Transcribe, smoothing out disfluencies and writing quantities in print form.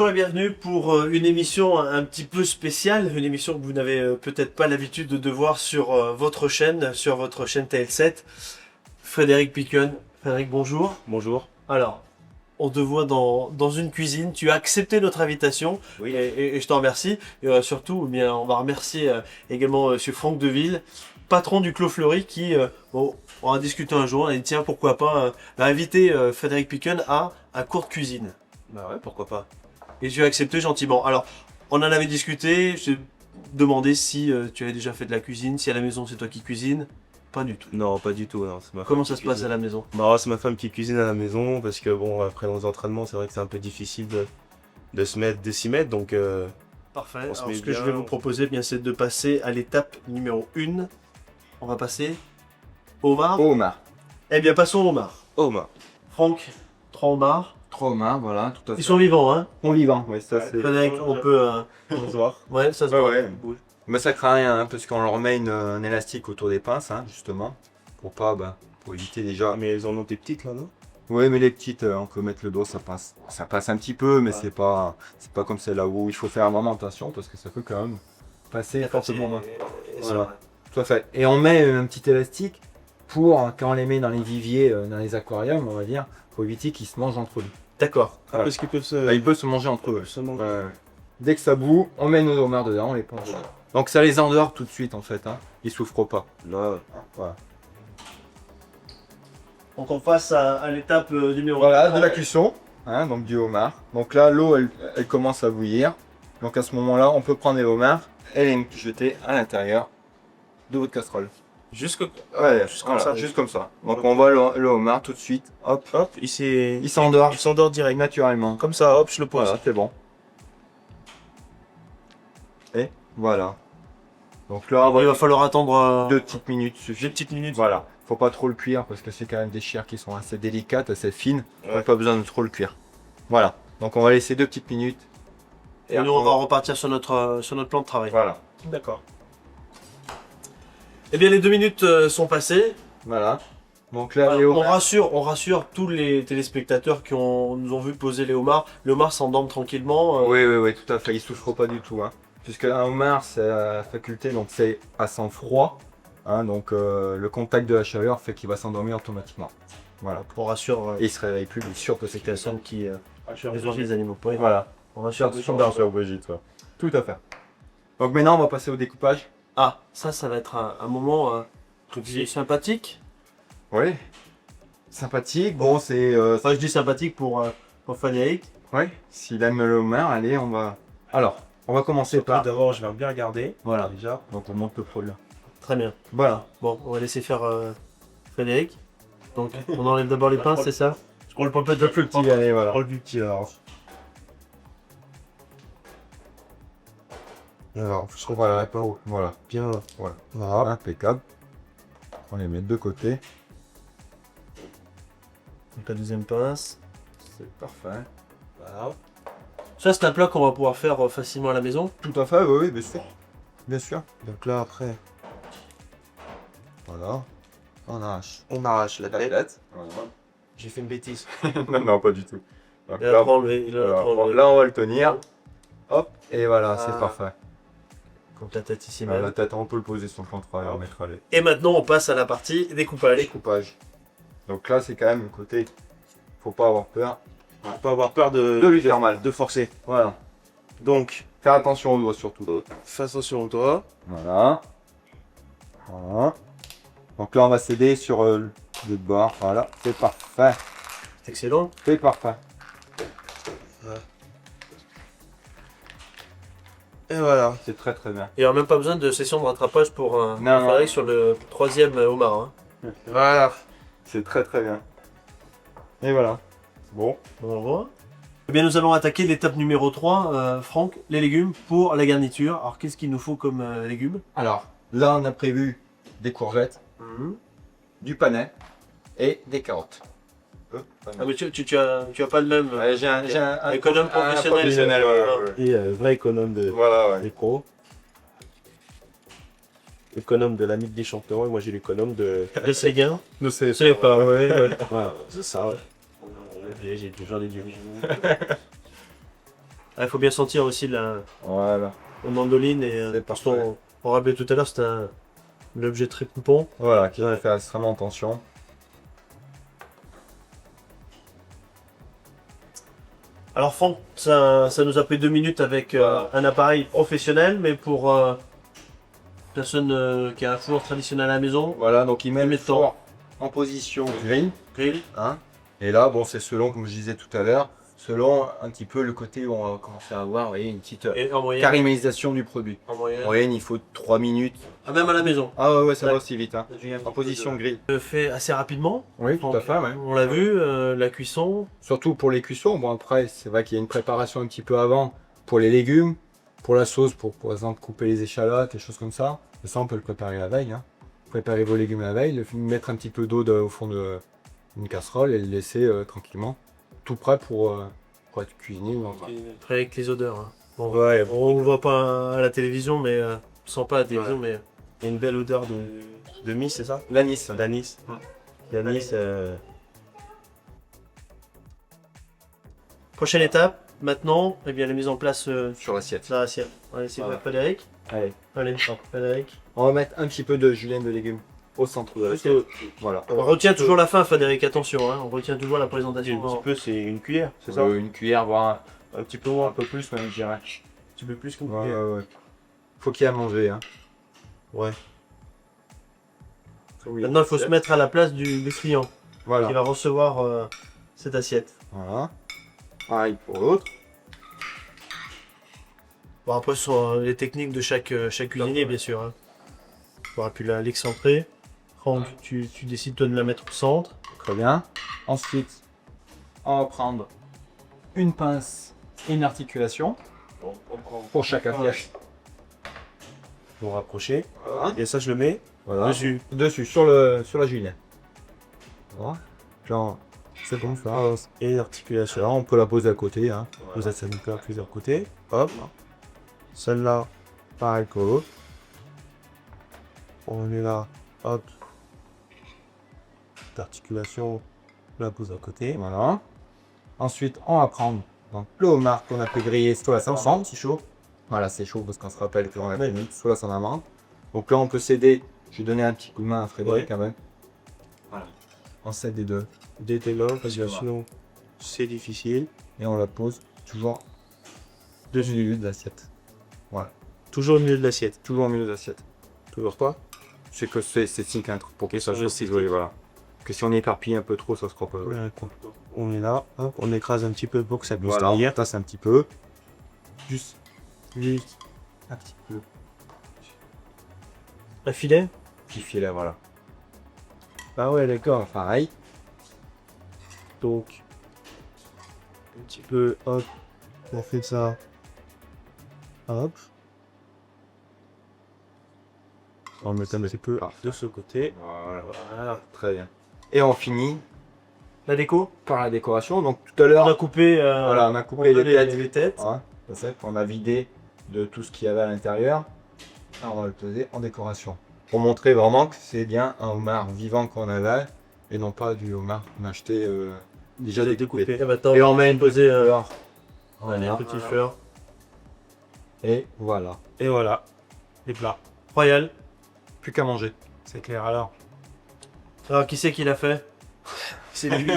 Bonjour et bienvenue pour une émission un petit peu spéciale, une émission que vous n'avez peut-être pas l'habitude de voir sur votre chaîne TL7. Frédéric Piquen. Frédéric, bonjour. Bonjour. Alors, on te voit dans une cuisine, tu as accepté notre invitation Oui. et je t'en remercie. Et surtout, eh bien, on va remercier également Monsieur Franck Deville, patron du Clos Fleury, qui, bon, on a discuté un jour, on a dit tiens, pourquoi pas inviter Frédéric Piquen à Courte Cuisine. Bah ouais, pourquoi pas. Et tu as accepté gentiment. Alors, on en avait discuté, je t'ai demandé si tu avais déjà fait de la cuisine, si à la maison c'est toi qui cuisines. Pas du tout. Non, pas du tout. Non, c'est ma Comment femme ça qui se passe à cuisine. la maison? Bah, c'est ma femme qui cuisine à la maison parce que bon, après nos entraînements, c'est vrai que c'est un peu difficile de s'y mettre. Donc, Parfait. On se Alors, met ce que je bien. vais vous proposer, eh bien, c'est de passer à l'étape numéro 1. On va passer au homard. Homard. Eh bien, passons au homard. oh ma. Franck, 3 homards. 3 homards, voilà, tout à fait. Ils sont vivants, hein? Sont vivants, oui, ça c'est. Frédéric, on peut... Bonsoir. Ouais, ça se Ouais, voit. ouais. Mais ça craint rien, hein, parce qu'on leur met un élastique autour des pinces, hein, justement. Pour éviter déjà. Ah, mais elles en ont des petites là, non? Oui, mais les petites, on peut mettre le dos, ça passe. Ça passe un petit peu, mais c'est pas comme celle-là où il faut faire vraiment attention, parce que ça peut quand même passer fortement. Voilà. Tout à fait. Et on met un petit élastique pour, quand on les met dans les viviers, dans les aquariums, on va dire, pour éviter qu'ils se mangent entre eux. D'accord. Ah, parce qu'ils peuvent se. Là, ils peuvent se manger entre eux. se manger. Ouais. Dès que ça bout, on met nos homards dedans, on les plonge dedans. Donc ça les endort tout de suite en fait, hein. Ils souffrent pas. Non. Voilà, Donc, on passe à l'étape numéro voilà de la cuisson, hein, donc du homard. Donc là, l'eau, elle commence à bouillir. Donc à ce moment-là, on peut prendre les homards et les jeter à l'intérieur de votre casserole. Jusque. Ouais, Juste comme ça. juste comme ça. Donc on voit le homard tout de suite, hop, Hop, il s'endort direct. naturellement. Comme ça, hop, je le pose. Voilà, c'est bon. Et voilà. Donc là, Il va falloir attendre 2 petites minutes deux suffit. petites minutes. Voilà. Faut pas trop le cuire parce que c'est quand même des chairs qui sont assez délicates, assez fines. Ouais. Donc pas besoin de trop le cuire. Voilà. Donc on va laisser 2 petites minutes. Et nous, on va repartir sur notre plan de travail. Voilà. D'accord. Eh bien, les 2 minutes sont passées. Voilà. Donc là, Voilà, les on homards. rassure tous les téléspectateurs qui nous ont vu poser les homards. Les homards s'endorment tranquillement. Oui, tout à fait. Ils souffrent pas du tout. Hein. Puisque un homard, c'est la faculté, donc c'est à sang froid. Hein, donc le contact de la chaleur fait qu'il va s'endormir automatiquement. Voilà. On rassure Et il se réveille plus. sûr que c'est personne qui les les animaux. Oui. Voilà. On rassure. Brigitte. Tout à fait. Donc maintenant, on va passer au découpage. Ah, ça va être un moment sympathique. Oui. Sympathique. Bon, c'est. Enfin, je dis sympathique pour Frédéric. Oui. S'il aime le homard, allez, on va. Alors, on va commencer par. D'abord, je vais bien regarder. Voilà. Déjà. Donc on monte le prôle. Très bien. Voilà. Bon, on va laisser faire Frédéric. Donc, on enlève d'abord les pinces, c'est ça? Je prends le pompette de plus petit. Allez, Je voilà. prends le plus petit alors. Alors, je crois Voilà. pas où. Voilà. Bien. Voilà. Voilà. Impeccable. On les met de côté. Donc, la deuxième pince. C'est parfait. Voilà. Ça, c'est un plat qu'on va pouvoir faire facilement à la maison. Tout à fait, oui, bien sûr. Bien sûr. Donc là, après, Voilà. On arrache. on arrache la tête. Voilà. J'ai fait une bêtise. non, pas du tout. Donc Il a là, pas enlevé. Il a voilà. pas enlevé. Là, on va le tenir. Hop. Et voilà, Ah. c'est parfait. Donc, la tête ici Voilà, même. la tête, on peut le poser sur le plan de travail, on mettra les Et maintenant, on passe à la partie découpage. découpages. Donc là, c'est quand même le côté. Faut pas avoir peur Faut pas avoir peur de lui faire mal. de forcer. Voilà. Donc, Faire attention aux doigts surtout. fais attention au doigt. Voilà. Voilà. Donc là, on va s'aider sur le bord. Voilà, c'est parfait. C'est excellent. C'est parfait. Et voilà. C'est très très bien. Il n'y a même pas besoin de session de rattrapage pour Non, Frédéric non. sur le 3e homard. Hein. Voilà. C'est très très bien. Et voilà. Bon. On va voir. Eh bien, nous allons attaquer l'étape numéro 3, Franck, les légumes pour la garniture. Alors, qu'est-ce qu'il nous faut comme légumes? Alors, là, on a prévu des courgettes, du panais et des carottes. Ah, mais tu as pas le même. Ouais, j'ai un Économe professionnel. ouais. Et vrai économe de Voilà, ouais. des pros. Économe de l'ami des champions et moi j'ai l'économe de. De Séguin. Ne sais C'est pas, Ouais, c'est ça, ouais. J'ai toujours les dieux. Il faut bien sentir aussi la Voilà. mandoline et C'est parce parfait. on rappelait tout à l'heure, c'était un objet très pompon. Voilà, qui va faire extrêmement attention. Alors Franck, ça nous a pris 2 minutes avec un appareil professionnel, mais pour personne qui a un four traditionnel à la maison, Voilà, donc il met le Mettons. four en position grill. grill. Hein. Et là, bon, c'est selon, comme je disais tout à l'heure, selon un petit peu le côté où on va commencer à avoir, vous voyez, une petite Et en moyenne, caramélisation du produit. en moyenne. En moyenne, il faut 3 minutes. Ah, même à la maison. Ah ouais, ça Ouais. va aussi vite. Hein. En position grill. Fait assez rapidement. Oui, tout à fait, ouais. On l'a vu, la cuisson. Surtout pour les cuissons. Bon, après, c'est vrai qu'il y a une préparation un petit peu avant pour les légumes, pour la sauce, pour exemple couper les échalotes, des choses comme ça. Et ça, on peut le préparer la veille. Hein. Préparer vos légumes la veille, mettre un petit peu d'eau au fond d'une casserole et le laisser tranquillement, tout prêt pour être cuisiné. Après avec les odeurs. Hein. Bon, Ouais, on ne voit pas à la télévision, mais on sent pas à la télévision, mais il y a une belle odeur de mice, c'est ça? L'anis. D'anis. L'anis, prochaine étape. Maintenant, eh bien la mise en place Sur l'assiette. de l'assiette. Allez, c'est Voilà. Frédéric. Allez. Allez, Frédéric. On va mettre un petit peu de julienne de légumes au centre de l'assiette. Voilà. On retient toujours la fin, Frédéric. Attention, hein, on retient toujours la un présentation. petit peu, c'est une cuillère, c'est ça? Une cuillère, voire Un petit peu moins, un peu plus, même, je dirais. un petit peu plus qu'une Ouais, cuillère. ouais, ouais. Faut qu'il y ait à manger. Hein. Ouais. Maintenant, il faut se mettre à la place du client qui Voilà. va recevoir cette assiette. Voilà. Pareil pour l'autre. Bon, après, ce sont les techniques de chaque cuisinier, bien sûr. Hein. On aurait pu l'excentrer. Franck, tu décides toi de la mettre au centre. Très bien. Ensuite, on va prendre une pince et une articulation pour chaque assiette. Pour rapprocher. Voilà. Et ça, je le mets Voilà. dessus. Dessus, sur la julienne. Voilà. Genre, c'est bon ça. Et l'articulation. Là, on peut la poser à côté. Hein. Vous êtes à plusieurs côtés. Hop. Celle-là, pareil que l'autre. On est là. Hop. L'articulation, on la pose à côté. Voilà. Ensuite, on va prendre donc, le homard qu'on a fait griller soit à 500. C'est chaud. Voilà, c'est chaud parce qu'on se rappelle qu'on a fait mis soit à amande. Donc là, on peut céder. Je vais donner un petit coup de main à Frédéric Ouais. quand même. Voilà. On cède les deux. Dès tes mains, parce que sinon, c'est difficile. Et on la pose toujours dessus du milieu de l'assiette. Voilà. Toujours au milieu de l'assiette. Toujours au milieu de l'assiette. Toujours pas. C'est que c'est esthétique hein, pour que ça C'est soit esthétique. joli, voilà. Parce que si on éparpille un peu trop, ça se croit pas. On est là. Hop. On écrase un petit peu pour que ça puisse Voilà, on tenir. tasse un petit peu. Juste. Un petit peu. Un filet. Petit filet, voilà. Ah ouais, d'accord. Pareil. Donc, un petit peu, hop, on fait ça, hop. On met un petit peu de ce côté. Voilà. Voilà. Très bien. Et on finit La déco. par la décoration. Donc tout à On l'heure, a coupé, voilà, on a coupé les têtes. les têtes. Hein, ça, c'est qu'on a vidé de tout ce qu'il y avait à l'intérieur. Alors, on va le poser en décoration. Pour montrer vraiment que c'est bien un homard vivant qu'on avait et non pas du homard qu'on a acheté déjà découpé. Et maintenant, Et on met une poser fleur. un petit fleur. Et voilà. Et voilà, les plats. Royal. Plus qu'à manger. C'est clair alors. Alors, qui c'est qui l'a fait? C'est lui.